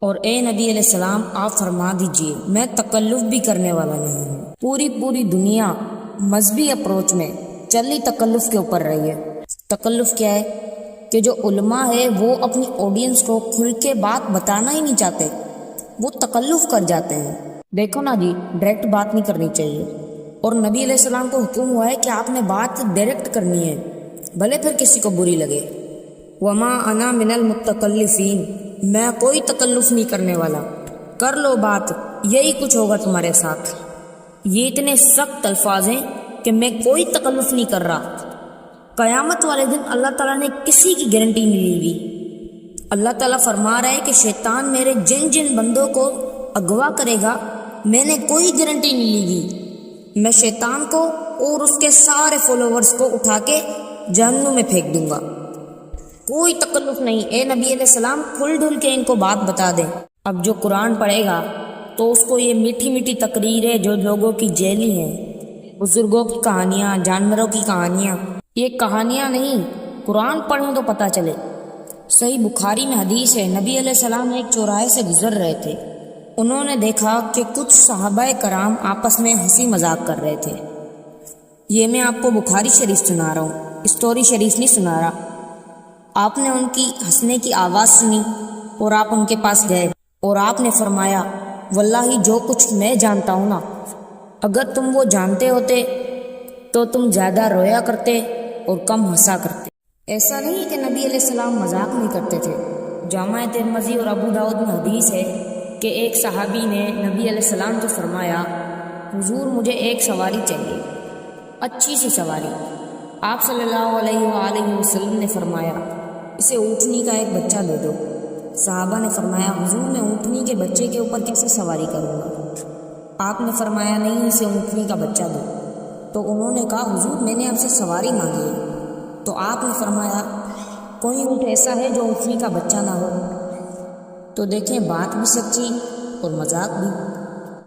اور اے نبی علیہ السلام آپ فرما دیجئے میں تکلف بھی کرنے والا نہیں ہوں۔ پوری دنیا مذہبی اپروچ میں چلی تکلف کے اوپر رہی ہے۔ تکلف کیا ہے کہ جو علماء ہے وہ اپنی آڈینس کو کھل کے بات بتانا ہی نہیں چاہتے، وہ تکلف کر جاتے ہیں۔ دیکھو نا جی، ڈائریکٹ بات نہیں کرنی چاہیے، اور نبی علیہ السلام کو حکم ہوا ہے کہ آپ نے بات ڈائریکٹ کرنی ہے، بھلے پھر کسی کو بری لگے۔ وما انا من المتکلفین، میں کوئی تکلف نہیں کرنے والا، کر لو بات، یہی کچھ ہوگا تمہارے ساتھ۔ یہ اتنے سخت الفاظ ہیں کہ میں کوئی تکلف نہیں کر رہا۔ قیامت والے دن اللہ تعالیٰ نے کسی کی گارنٹی نہیں لی ہوئی۔ اللہ تعالیٰ فرما رہا ہے کہ شیطان میرے جن جن بندوں کو اغوا کرے گا میں نے کوئی گارنٹی نہیں لی ہوئی، میں شیطان کو اور اس کے سارے فالوورز کو اٹھا کے جہنم میں پھینک دوں گا۔ کوئی تکلف نہیں، اے نبی علیہ السلام کھل ڈھل کے ان کو بات بتا دیں۔ اب جو قرآن پڑھے گا تو اس کو یہ میٹھی میٹھی تقریریں جو لوگوں کی جیلی ہیں، بزرگوں کی کہانیاں، جانوروں کی کہانیاں، یہ کہانیاں نہیں، قرآن پڑھیں تو پتہ چلے۔ صحیح بخاری میں حدیث ہے، نبی علیہ السلام ایک چوراہے سے گزر رہے تھے، انہوں نے دیکھا کہ کچھ صحابہ کرام آپس میں ہنسی مذاق کر رہے تھے۔ یہ میں آپ کو بخاری شریف سنا رہا ہوں، اسٹوری شریف نہیں سنا رہا۔ آپ نے ان کی ہنسنے کی آواز سنی اور آپ ان کے پاس گئے اور آپ نے فرمایا واللہ جو کچھ میں جانتا ہوں نا، اگر تم وہ جانتے ہوتے تو تم زیادہ رویا کرتے اور کم ہنسا کرتے۔ ایسا نہیں کہ نبی علیہ السلام مذاق نہیں کرتے تھے۔ جامع ترمذی اور ابو داؤد میں حدیث ہے کہ ایک صحابی نے نبی علیہ السلام سے فرمایا حضور مجھے ایک سواری چاہیے، اچھی سی سواری۔ آپ صلی اللہ علیہ وآلہ وسلم نے فرمایا اسے اونٹنی کا ایک بچہ دے دو۔ صحابہ نے فرمایا حضور میں اونٹنی کے بچے کے اوپر کیسے سواری کروں گا؟ آپ نے فرمایا نہیں، اسے اونٹنی کا بچہ دو۔ تو انہوں نے کہا حضور میں نے آپ سے سواری مانگی ہے۔ تو آپ نے فرمایا کوئی اونٹ ایسا ہے جو اونٹنی کا بچہ نہ ہو؟ تو دیکھیں بات بھی سچی اور مذاق بھی۔